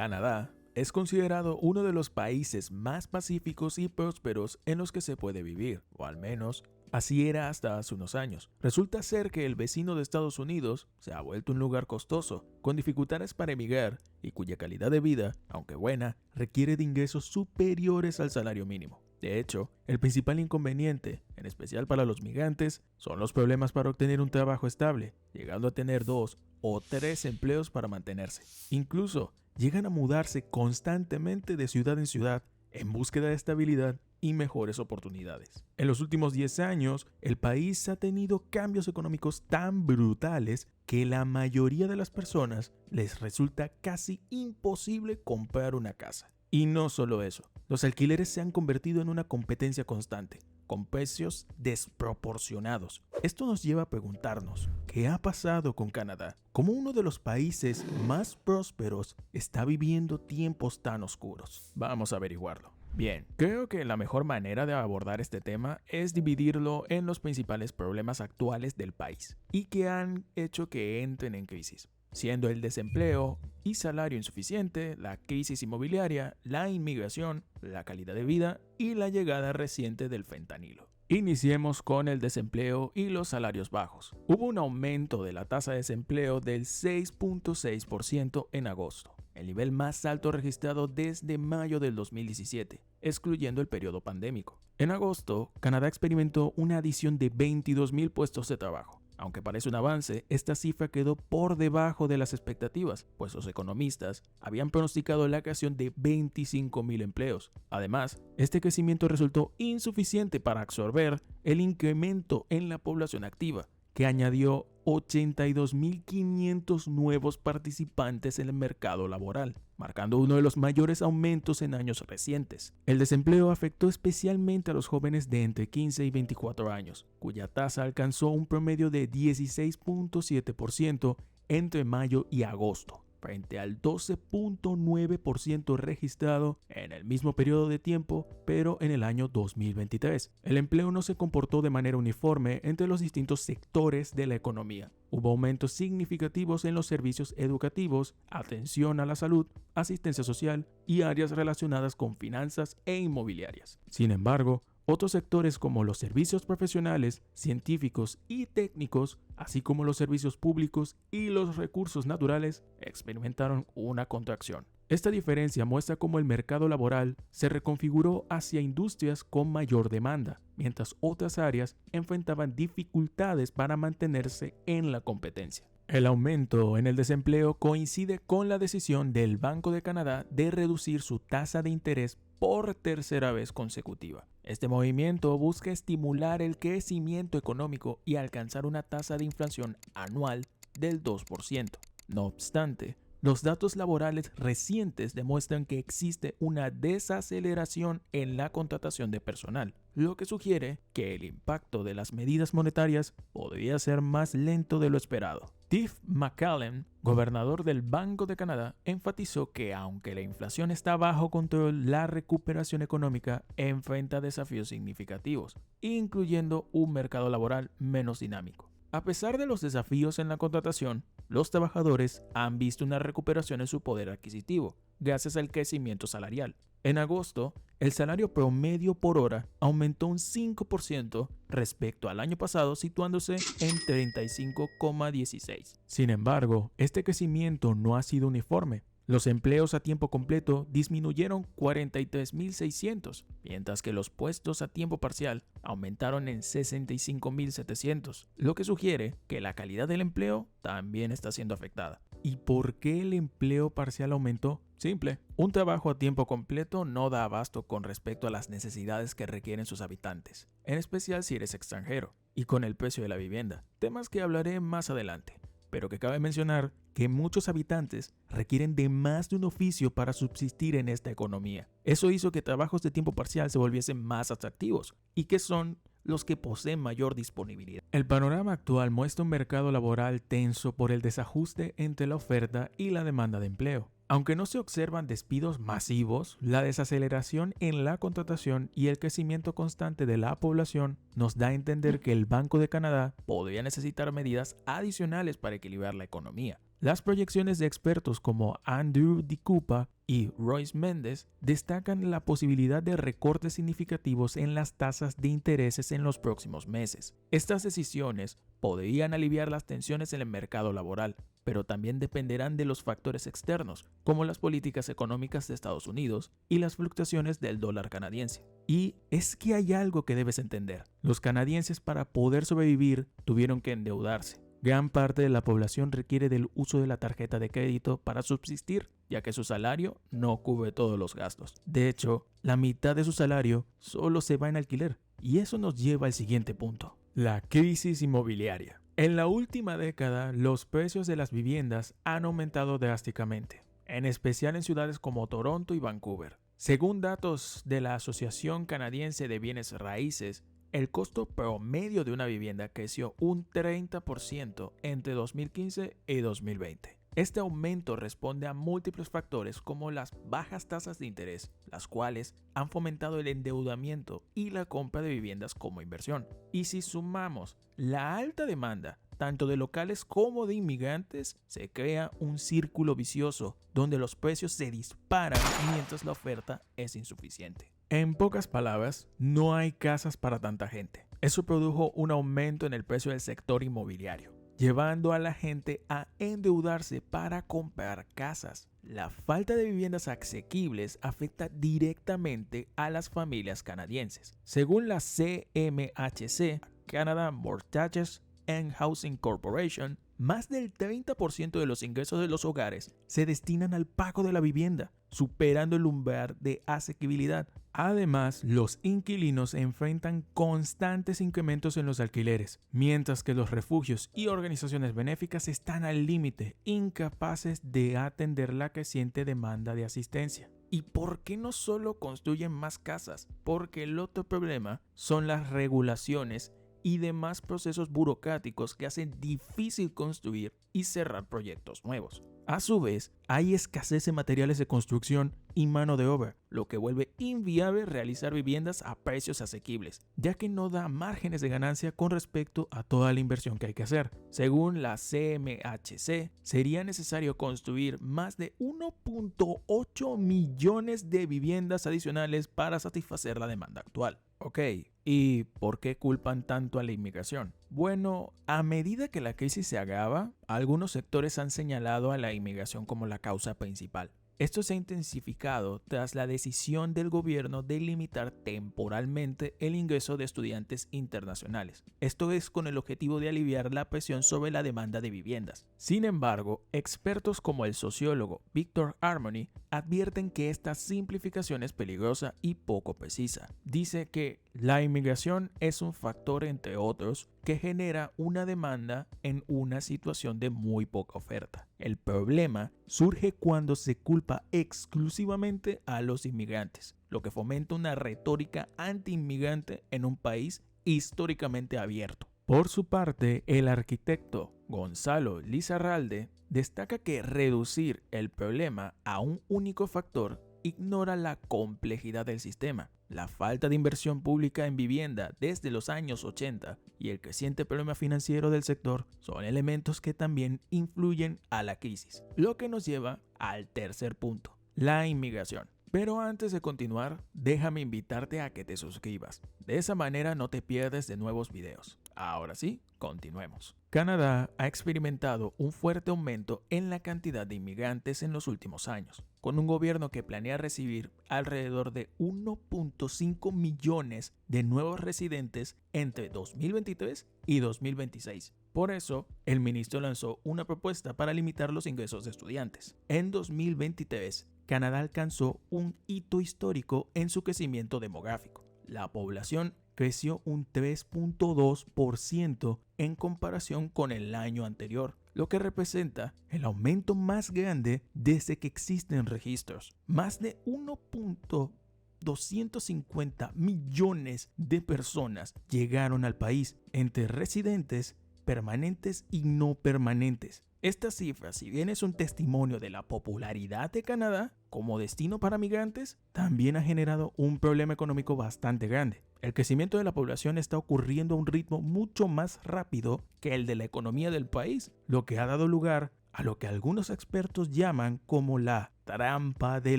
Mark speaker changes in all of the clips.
Speaker 1: Canadá es considerado uno de los países más pacíficos y prósperos en los que se puede vivir, o al menos así era hasta hace unos años. Resulta ser que el vecino de Estados Unidos se ha vuelto un lugar costoso, con dificultades para emigrar y cuya calidad de vida, aunque buena, requiere de ingresos superiores al salario mínimo. De hecho, el principal inconveniente, en especial para los migrantes, son los problemas para obtener un trabajo estable, llegando a tener 2 o 3 empleos para mantenerse. Incluso, llegan a mudarse constantemente de ciudad en ciudad en búsqueda de estabilidad y mejores oportunidades. En los últimos 10 años, el país ha tenido cambios económicos tan brutales que la mayoría de las personas les resulta casi imposible comprar una casa. Y no solo eso, los alquileres se han convertido en una competencia constante, con precios desproporcionados. Esto nos lleva a preguntarnos, ¿qué ha pasado con Canadá? ¿Cómo uno de los países más prósperos está viviendo tiempos tan oscuros? Vamos a averiguarlo. Bien, creo que la mejor manera de abordar este tema es dividirlo en los principales problemas actuales del país y que han hecho que entren en crisis, siendo el desempleo y salario insuficiente, la crisis inmobiliaria, la inmigración, la calidad de vida y la llegada reciente del fentanilo. Iniciemos con el desempleo y los salarios bajos. Hubo un aumento de la tasa de desempleo del 6.6% en agosto, el nivel más alto registrado desde mayo del 2017, excluyendo el periodo pandémico. En agosto, Canadá experimentó una adición de 22,000 puestos de trabajo. Aunque parece un avance, esta cifra quedó por debajo de las expectativas, pues los economistas habían pronosticado la creación de 25,000 empleos. Además, este crecimiento resultó insuficiente para absorber el incremento en la población activa, que añadió 82,500 nuevos participantes en el mercado laboral, marcando uno de los mayores aumentos en años recientes. El desempleo afectó especialmente a los jóvenes de entre 15 y 24 años, cuya tasa alcanzó un promedio de 16.7% entre mayo y agosto, frente al 12.9% registrado en el mismo periodo de tiempo, pero en el año 2023. El empleo no se comportó de manera uniforme entre los distintos sectores de la economía. Hubo aumentos significativos en los servicios educativos, atención a la salud, asistencia social y áreas relacionadas con finanzas e inmobiliarias. Sin embargo, otros sectores como los servicios profesionales, científicos y técnicos, así como los servicios públicos y los recursos naturales, experimentaron una contracción. Esta diferencia muestra cómo el mercado laboral se reconfiguró hacia industrias con mayor demanda, mientras otras áreas enfrentaban dificultades para mantenerse en la competencia. El aumento en el desempleo coincide con la decisión del Banco de Canadá de reducir su tasa de interés por tercera vez consecutiva. Este movimiento busca estimular el crecimiento económico y alcanzar una tasa de inflación anual del 2%. No obstante, los datos laborales recientes demuestran que existe una desaceleración en la contratación de personal, lo que sugiere que el impacto de las medidas monetarias podría ser más lento de lo esperado. Tiff Macklem, gobernador del Banco de Canadá, enfatizó que aunque la inflación está bajo control, la recuperación económica enfrenta desafíos significativos, incluyendo un mercado laboral menos dinámico. A pesar de los desafíos en la contratación, los trabajadores han visto una recuperación en su poder adquisitivo, gracias al crecimiento salarial. En agosto, el salario promedio por hora aumentó un 5% respecto al año pasado, situándose en 35,16. Sin embargo, este crecimiento no ha sido uniforme. Los empleos a tiempo completo disminuyeron 43,600, mientras que los puestos a tiempo parcial aumentaron en 65,700, lo que sugiere que la calidad del empleo también está siendo afectada. ¿Y por qué el empleo parcial aumentó? Simple, un trabajo a tiempo completo no da abasto con respecto a las necesidades que requieren sus habitantes, en especial si eres extranjero, y con el precio de la vivienda, temas que hablaré más adelante. Pero que cabe mencionar que muchos habitantes requieren de más de un oficio para subsistir en esta economía. Eso hizo que trabajos de tiempo parcial se volviesen más atractivos y que son los que poseen mayor disponibilidad. El panorama actual muestra un mercado laboral tenso por el desajuste entre la oferta y la demanda de empleo. Aunque no se observan despidos masivos, la desaceleración en la contratación y el crecimiento constante de la población nos da a entender que el Banco de Canadá podría necesitar medidas adicionales para equilibrar la economía. Las proyecciones de expertos como Andrew Di Cupa y Royce Méndez destacan la posibilidad de recortes significativos en las tasas de intereses en los próximos meses. Estas decisiones podrían aliviar las tensiones en el mercado laboral, pero también dependerán de los factores externos, como las políticas económicas de Estados Unidos y las fluctuaciones del dólar canadiense. Y es que hay algo que debes entender. Los canadienses, para poder sobrevivir, tuvieron que endeudarse. Gran parte de la población requiere del uso de la tarjeta de crédito para subsistir, ya que su salario no cubre todos los gastos. De hecho, la mitad de su salario solo se va en alquiler. Y eso nos lleva al siguiente punto: la crisis inmobiliaria. En la última década, los precios de las viviendas han aumentado drásticamente, en especial en ciudades como Toronto y Vancouver. Según datos de la Asociación Canadiense de Bienes Raíces, el costo promedio de una vivienda creció un 30% entre 2015 y 2020. Este aumento responde a múltiples factores como las bajas tasas de interés, las cuales han fomentado el endeudamiento y la compra de viviendas como inversión. Y si sumamos la alta demanda, tanto de locales como de inmigrantes, se crea un círculo vicioso donde los precios se disparan mientras la oferta es insuficiente. En pocas palabras, no hay casas para tanta gente. Eso produjo un aumento en el precio del sector inmobiliario, llevando a la gente a endeudarse para comprar casas. La falta de viviendas asequibles afecta directamente a las familias canadienses. Según la CMHC, Canada Mortgages and Housing Corporation, más del 30% de los ingresos de los hogares se destinan al pago de la vivienda, superando el umbral de asequibilidad. Además, los inquilinos enfrentan constantes incrementos en los alquileres, mientras que los refugios y organizaciones benéficas están al límite, incapaces de atender la creciente demanda de asistencia. ¿Y por qué no solo construyen más casas? Porque el otro problema son las regulaciones y demás procesos burocráticos que hacen difícil construir y cerrar proyectos nuevos. A su vez, hay escasez de materiales de construcción y mano de obra, lo que vuelve inviable realizar viviendas a precios asequibles, ya que no da márgenes de ganancia con respecto a toda la inversión que hay que hacer. Según la CMHC, sería necesario construir más de 1.8 millones de viviendas adicionales para satisfacer la demanda actual. Ok, ¿y por qué culpan tanto a la inmigración? Bueno, a medida que la crisis se agrava, algunos sectores han señalado a la inmigración como la causa principal. Esto se ha intensificado tras la decisión del gobierno de limitar temporalmente el ingreso de estudiantes internacionales. Esto es con el objetivo de aliviar la presión sobre la demanda de viviendas. Sin embargo, expertos como el sociólogo Victor Harmony advierten que esta simplificación es peligrosa y poco precisa. Dice que la inmigración es un factor, entre otros, que genera una demanda en una situación de muy poca oferta. El problema surge cuando se culpa exclusivamente a los inmigrantes, lo que fomenta una retórica anti-inmigrante en un país históricamente abierto. Por su parte, el arquitecto Gonzalo Lizarralde destaca que reducir el problema a un único factor ignora la complejidad del sistema. La falta de inversión pública en vivienda desde los años 80 y el creciente problema financiero del sector son elementos que también influyen a la crisis, lo que nos lleva al tercer punto, la inmigración. Pero antes de continuar, déjame invitarte a que te suscribas. De esa manera no te pierdes de nuevos videos. Ahora sí, continuemos. Canadá ha experimentado un fuerte aumento en la cantidad de inmigrantes en los últimos años, con un gobierno que planea recibir alrededor de 1.5 millones de nuevos residentes entre 2023 y 2026. Por eso, el ministro lanzó una propuesta para limitar los ingresos de estudiantes. En 2023, Canadá alcanzó un hito histórico en su crecimiento demográfico. La población creció un 3.2% en comparación con el año anterior, lo que representa el aumento más grande desde que existen registros. Más de 1.250 millones de personas llegaron al país, entre residentes, permanentes y no permanentes. Esta cifra, si bien es un testimonio de la popularidad de Canadá como destino para migrantes, también ha generado un problema económico bastante grande. El crecimiento de la población está ocurriendo a un ritmo mucho más rápido que el de la economía del país, lo que ha dado lugar a lo que algunos expertos llaman como la trampa de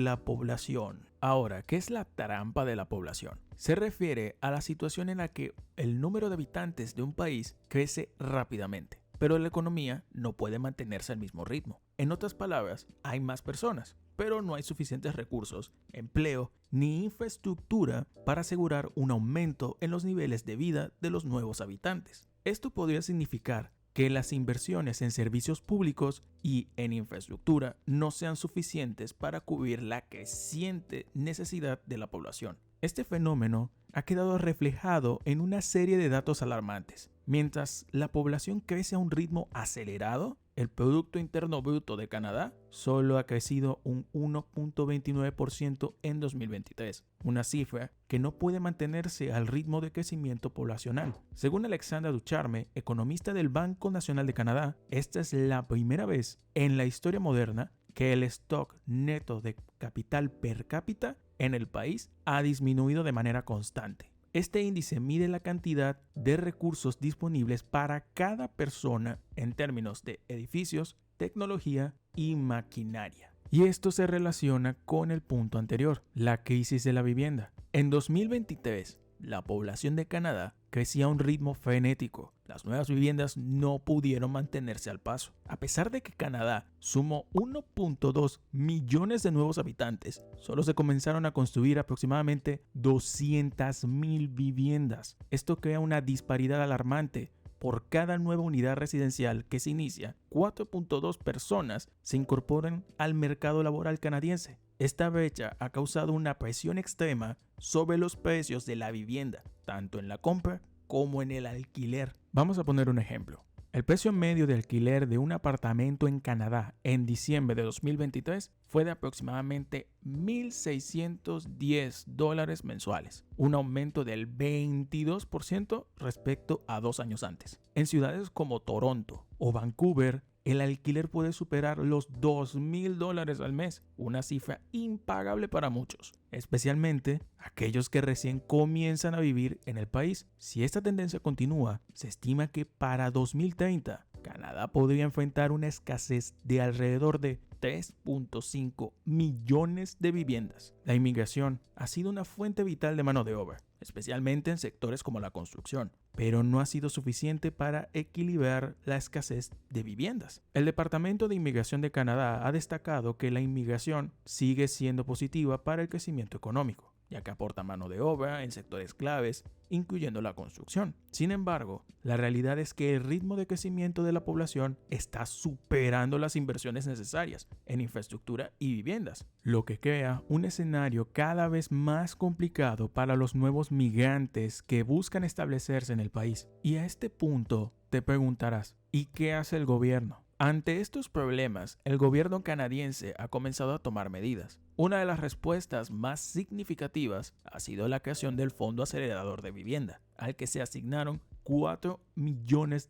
Speaker 1: la población. Ahora, ¿qué es la trampa de la población? Se refiere a la situación en la que el número de habitantes de un país crece rápidamente, pero la economía no puede mantenerse al mismo ritmo. En otras palabras, hay más personas, pero no hay suficientes recursos, empleo ni infraestructura para asegurar un aumento en los niveles de vida de los nuevos habitantes. Esto podría significar que las inversiones en servicios públicos y en infraestructura no sean suficientes para cubrir la creciente necesidad de la población. Este fenómeno ha quedado reflejado en una serie de datos alarmantes. Mientras la población crece a un ritmo acelerado, el Producto Interno Bruto de Canadá solo ha crecido un 1.29% en 2023, una cifra que no puede mantenerse al ritmo de crecimiento poblacional. Según Alexandra Ducharme, economista del Banco Nacional de Canadá, esta es la primera vez en la historia moderna que el stock neto de capital per cápita en el país ha disminuido de manera constante. Este índice mide la cantidad de recursos disponibles para cada persona en términos de edificios, tecnología y maquinaria. Y esto se relaciona con el punto anterior, la crisis de la vivienda. En 2023, la población de Canadá crecía a un ritmo frenético. Las nuevas viviendas no pudieron mantenerse al paso. A pesar de que Canadá sumó 1.2 millones de nuevos habitantes, solo se comenzaron a construir aproximadamente 200,000 viviendas. Esto crea una disparidad alarmante. Por cada nueva unidad residencial que se inicia, 4.2 personas se incorporan al mercado laboral canadiense. Esta brecha ha causado una presión extrema sobre los precios de la vivienda, tanto en la compra como en el alquiler. Vamos a poner un ejemplo. El precio medio de alquiler de un apartamento en Canadá en diciembre de 2023 fue de aproximadamente $1,610 mensuales, un aumento del 22% respecto a 2 años antes. En ciudades como Toronto o Vancouver, el alquiler puede superar los $2,000 al mes, una cifra impagable para muchos, especialmente aquellos que recién comienzan a vivir en el país. Si esta tendencia continúa, se estima que para 2030, Canadá podría enfrentar una escasez de alrededor de 3.5 millones de viviendas. La inmigración ha sido una fuente vital de mano de obra, especialmente en sectores como la construcción, pero no ha sido suficiente para equilibrar la escasez de viviendas. El Departamento de Inmigración de Canadá ha destacado que la inmigración sigue siendo positiva para el crecimiento económico, ya que aporta mano de obra en sectores claves, incluyendo la construcción. Sin embargo, la realidad es que el ritmo de crecimiento de la población está superando las inversiones necesarias en infraestructura y viviendas, lo que crea un escenario cada vez más complicado para los nuevos migrantes que buscan establecerse en el país. Y a este punto te preguntarás, ¿y qué hace el gobierno? Ante estos problemas, el gobierno canadiense ha comenzado a tomar medidas. Una de las respuestas más significativas ha sido la creación del Fondo Acelerador de Vivienda, al que se asignaron $4 millones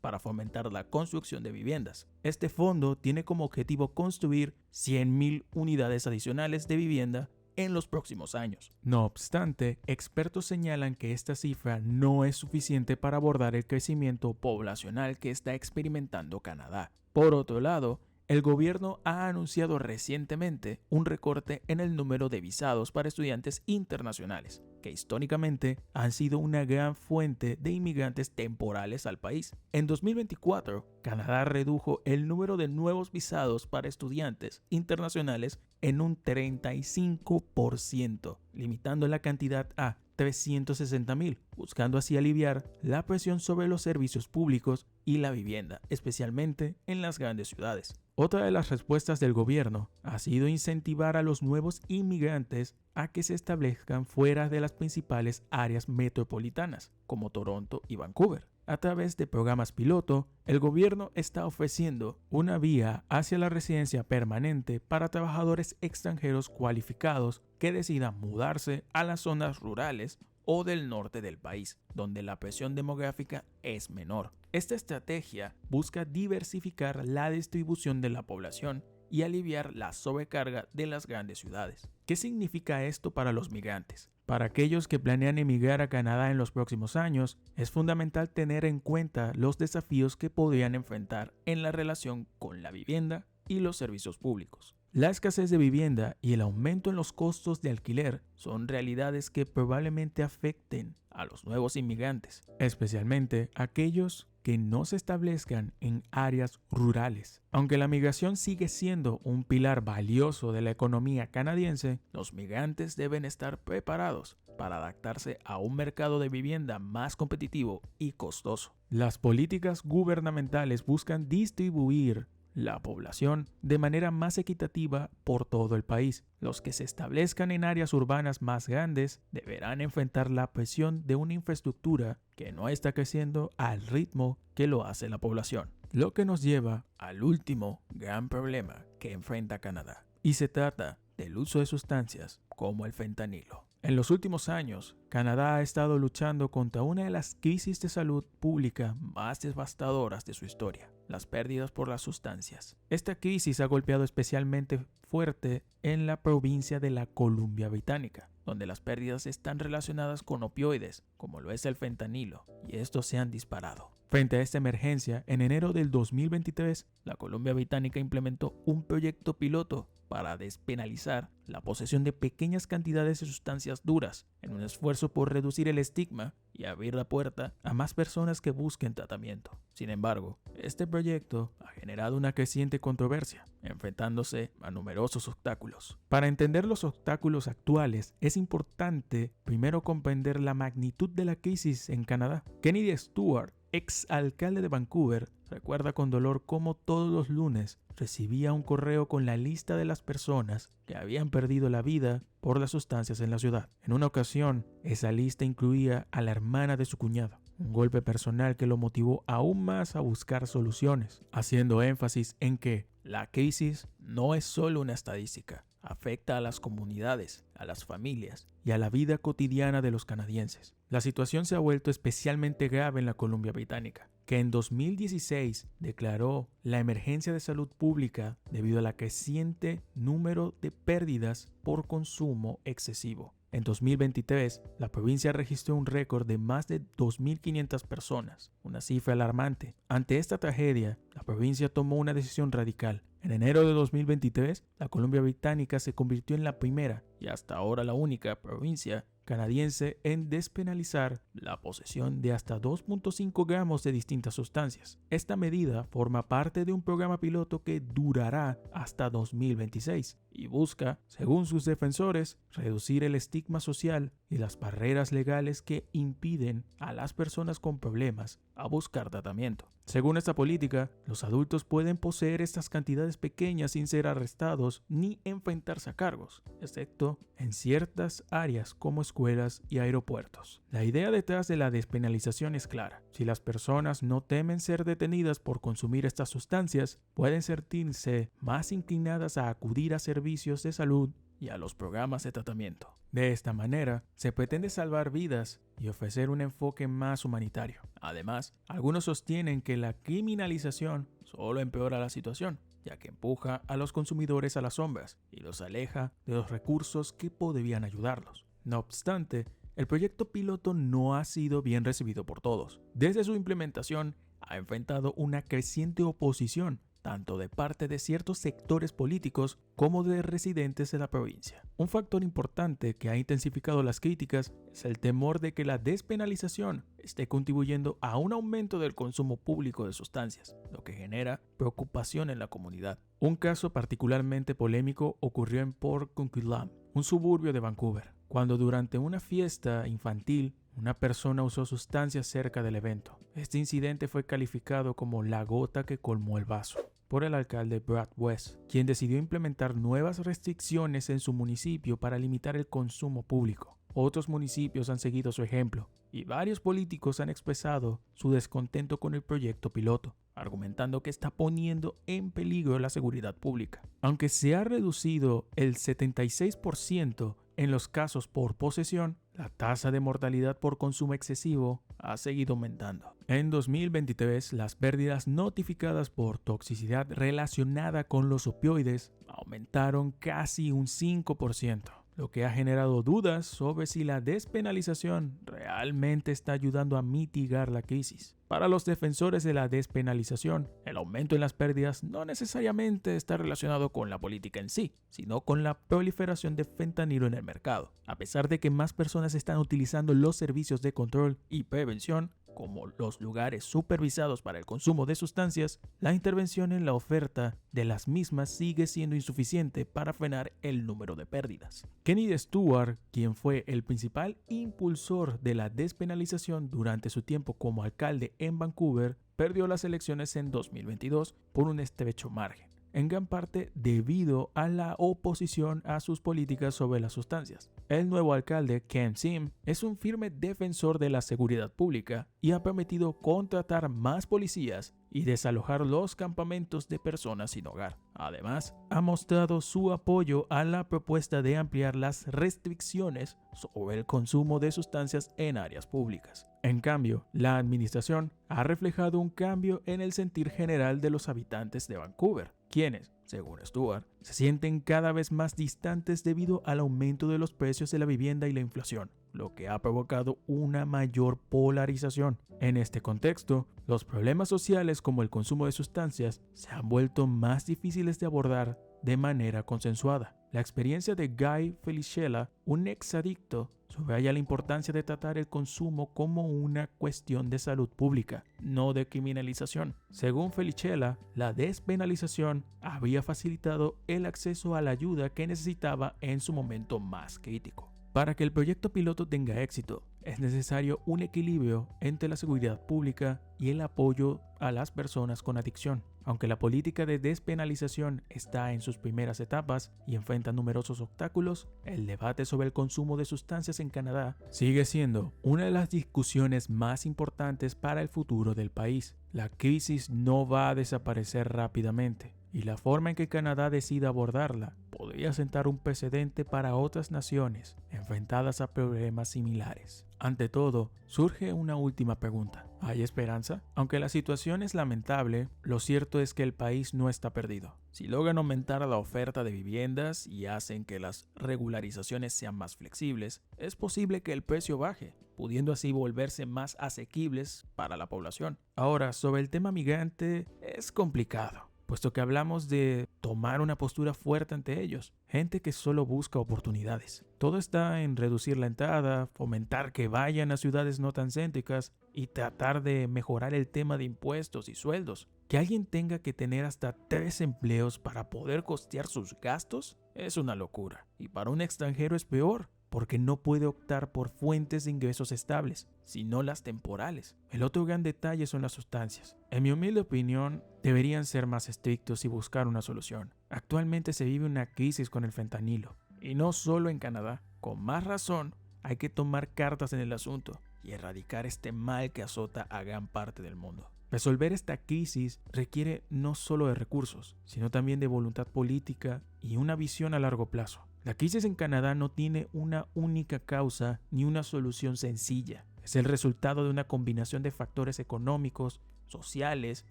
Speaker 1: para fomentar la construcción de viviendas. Este fondo tiene como objetivo construir 100,000 unidades adicionales de vivienda en los próximos años. No obstante, expertos señalan que esta cifra no es suficiente para abordar el crecimiento poblacional que está experimentando Canadá. Por otro lado, el gobierno ha anunciado recientemente un recorte en el número de visados para estudiantes internacionales, que históricamente han sido una gran fuente de inmigrantes temporales al país. En 2024, Canadá redujo el número de nuevos visados para estudiantes internacionales en un 35%, limitando la cantidad a 360,000, buscando así aliviar la presión sobre los servicios públicos y la vivienda, especialmente en las grandes ciudades. Otra de las respuestas del gobierno ha sido incentivar a los nuevos inmigrantes a que se establezcan fuera de las principales áreas metropolitanas, como Toronto y Vancouver. A través de programas piloto, el gobierno está ofreciendo una vía hacia la residencia permanente para trabajadores extranjeros cualificados que decidan mudarse a las zonas rurales o del norte del país, donde la presión demográfica es menor. Esta estrategia busca diversificar la distribución de la población y aliviar la sobrecarga de las grandes ciudades. ¿Qué significa esto para los migrantes? Para aquellos que planean emigrar a Canadá en los próximos años, es fundamental tener en cuenta los desafíos que podrían enfrentar en la relación con la vivienda y los servicios públicos. La escasez de vivienda y el aumento en los costos de alquiler son realidades que probablemente afecten a los nuevos inmigrantes, especialmente aquellos que no se establezcan en áreas rurales. Aunque la migración sigue siendo un pilar valioso de la economía canadiense, los migrantes deben estar preparados para adaptarse a un mercado de vivienda más competitivo y costoso. Las políticas gubernamentales buscan distribuir la población de manera más equitativa por todo el país. Los que se establezcan en áreas urbanas más grandes deberán enfrentar la presión de una infraestructura que no está creciendo al ritmo que lo hace la población. Lo que nos lleva al último gran problema que enfrenta Canadá, y se trata del uso de sustancias como el fentanilo. En los últimos años, Canadá ha estado luchando contra una de las crisis de salud pública más devastadoras de su historia: las pérdidas por las sustancias. Esta crisis ha golpeado especialmente fuerte en la provincia de la Columbia Británica, donde las pérdidas están relacionadas con opioides, como lo es el fentanilo, y estos se han disparado. Frente a esta emergencia, en enero del 2023, la Columbia Británica implementó un proyecto piloto para despenalizar la posesión de pequeñas cantidades de sustancias duras, en un esfuerzo por reducir el estigma y abrir la puerta a más personas que busquen tratamiento. Sin embargo, este proyecto ha generado una creciente controversia, enfrentándose a numerosos obstáculos. Para entender los obstáculos actuales, es importante primero comprender la magnitud de la crisis en Canadá. Kennedy Stewart, ex alcalde de Vancouver, recuerda con dolor cómo todos los lunes recibía un correo con la lista de las personas que habían perdido la vida por las sustancias en la ciudad. En una ocasión, esa lista incluía a la hermana de su cuñado, un golpe personal que lo motivó aún más a buscar soluciones, haciendo énfasis en que la crisis no es solo una estadística, afecta a las comunidades, a las familias y a la vida cotidiana de los canadienses. La situación se ha vuelto especialmente grave en la Columbia Británica, que en 2016 declaró la emergencia de salud pública debido a la creciente número de pérdidas por consumo excesivo. En 2023, la provincia registró un récord de más de 2.500 personas, una cifra alarmante. Ante esta tragedia, la provincia tomó una decisión radical. En enero de 2023, la Columbia Británica se convirtió en la primera y hasta ahora la única provincia canadiense en despenalizar la posesión de hasta 2.5 gramos de distintas sustancias. Esta medida forma parte de un programa piloto que durará hasta 2026 y busca, según sus defensores, reducir el estigma social y las barreras legales que impiden a las personas con problemas a buscar tratamiento. Según esta política, los adultos pueden poseer estas cantidades pequeñas sin ser arrestados ni enfrentarse a cargos, excepto en ciertas áreas como escuelas y aeropuertos. La idea detrás de la despenalización es clara. Si las personas no temen ser detenidas por consumir estas sustancias, pueden sentirse más inclinadas a acudir a servicios de salud y a los programas de tratamiento. De esta manera, se pretende salvar vidas y ofrecer un enfoque más humanitario. Además, algunos sostienen que la criminalización solo empeora la situación, ya que empuja a los consumidores a las sombras y los aleja de los recursos que podrían ayudarlos. No obstante, el proyecto piloto no ha sido bien recibido por todos. Desde su implementación, ha enfrentado una creciente oposición, tanto de parte de ciertos sectores políticos como de residentes de la provincia. Un factor importante que ha intensificado las críticas es el temor de que la despenalización esté contribuyendo a un aumento del consumo público de sustancias, lo que genera preocupación en la comunidad. Un caso particularmente polémico ocurrió en Port Coquitlam, un suburbio de Vancouver, cuando durante una fiesta infantil una persona usó sustancias cerca del evento. Este incidente fue calificado como la gota que colmó el vaso por el alcalde Brad West, quien decidió implementar nuevas restricciones en su municipio para limitar el consumo público. Otros municipios han seguido su ejemplo y varios políticos han expresado su descontento con el proyecto piloto, argumentando que está poniendo en peligro la seguridad pública. Aunque se ha reducido el 76% en los casos por posesión, la tasa de mortalidad por consumo excesivo ha seguido aumentando. En 2023, las pérdidas notificadas por toxicidad relacionada con los opioides aumentaron casi un 5%. lo que ha generado dudas sobre si la despenalización realmente está ayudando a mitigar la crisis. Para los defensores de la despenalización, el aumento en las pérdidas no necesariamente está relacionado con la política en sí, sino con la proliferación de fentanilo en el mercado. A pesar de que más personas están utilizando los servicios de control y prevención, como los lugares supervisados para el consumo de sustancias, la intervención en la oferta de las mismas sigue siendo insuficiente para frenar el número de pérdidas. Kennedy Stewart, quien fue el principal impulsor de la despenalización durante su tiempo como alcalde en Vancouver, perdió las elecciones en 2022 por un estrecho margen, en gran parte debido a la oposición a sus políticas sobre las sustancias. El nuevo alcalde, Ken Sim, es un firme defensor de la seguridad pública y ha permitido contratar más policías y desalojar los campamentos de personas sin hogar. Además, ha mostrado su apoyo a la propuesta de ampliar las restricciones sobre el consumo de sustancias en áreas públicas. En cambio, la administración ha reflejado un cambio en el sentir general de los habitantes de Vancouver, quienes, según Stewart, se sienten cada vez más distantes debido al aumento de los precios de la vivienda y la inflación, lo que ha provocado una mayor polarización. En este contexto, los problemas sociales como el consumo de sustancias se han vuelto más difíciles de abordar de manera consensuada. La experiencia de Guy Felichella, un exadicto, subraya la importancia de tratar el consumo como una cuestión de salud pública, no de criminalización. Según Felichella, la despenalización habría facilitado el acceso a la ayuda que necesitaba en su momento más crítico. Para que el proyecto piloto tenga éxito, es necesario un equilibrio entre la seguridad pública y el apoyo a las personas con adicción. Aunque la política de despenalización está en sus primeras etapas y enfrenta numerosos obstáculos, el debate sobre el consumo de sustancias en Canadá sigue siendo una de las discusiones más importantes para el futuro del país. La crisis no va a desaparecer rápidamente, y la forma en que Canadá decida abordarla podría sentar un precedente para otras naciones enfrentadas a problemas similares. Ante todo, surge una última pregunta. ¿Hay esperanza? Aunque la situación es lamentable, lo cierto es que el país no está perdido. Si logran aumentar la oferta de viviendas y hacen que las regularizaciones sean más flexibles, es posible que el precio baje, pudiendo así volverse más asequibles para la población. Ahora, sobre el tema migrante, es complicado, puesto que hablamos de tomar una postura fuerte ante ellos, gente que solo busca oportunidades. Todo está en reducir la entrada, fomentar que vayan a ciudades no tan céntricas y tratar de mejorar el tema de impuestos y sueldos. Que alguien tenga que tener hasta 3 empleos para poder costear sus gastos es una locura, y para un extranjero es peor, porque no puede optar por fuentes de ingresos estables, sino las temporales. El otro gran detalle son las sustancias. En mi humilde opinión, deberían ser más estrictos y buscar una solución. Actualmente se vive una crisis con el fentanilo, y no solo en Canadá. Con más razón, hay que tomar cartas en el asunto y erradicar este mal que azota a gran parte del mundo. Resolver esta crisis requiere no solo de recursos, sino también de voluntad política y una visión a largo plazo. La crisis en Canadá no tiene una única causa ni una solución sencilla. Es el resultado de una combinación de factores económicos, sociales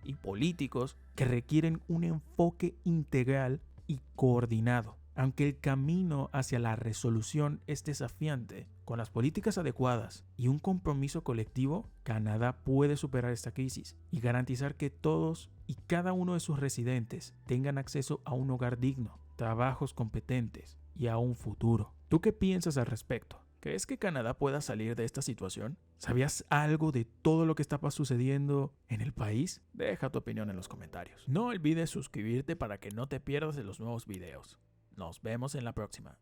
Speaker 1: y políticos que requieren un enfoque integral y coordinado. Aunque el camino hacia la resolución es desafiante, con las políticas adecuadas y un compromiso colectivo, Canadá puede superar esta crisis y garantizar que todos y cada uno de sus residentes tengan acceso a un hogar digno, trabajos competentes y a un futuro. ¿Tú qué piensas al respecto? ¿Crees que Canadá pueda salir de esta situación? ¿Sabías algo de todo lo que está sucediendo en el país? Deja tu opinión en los comentarios. No olvides suscribirte para que no te pierdas de los nuevos videos. Nos vemos en la próxima.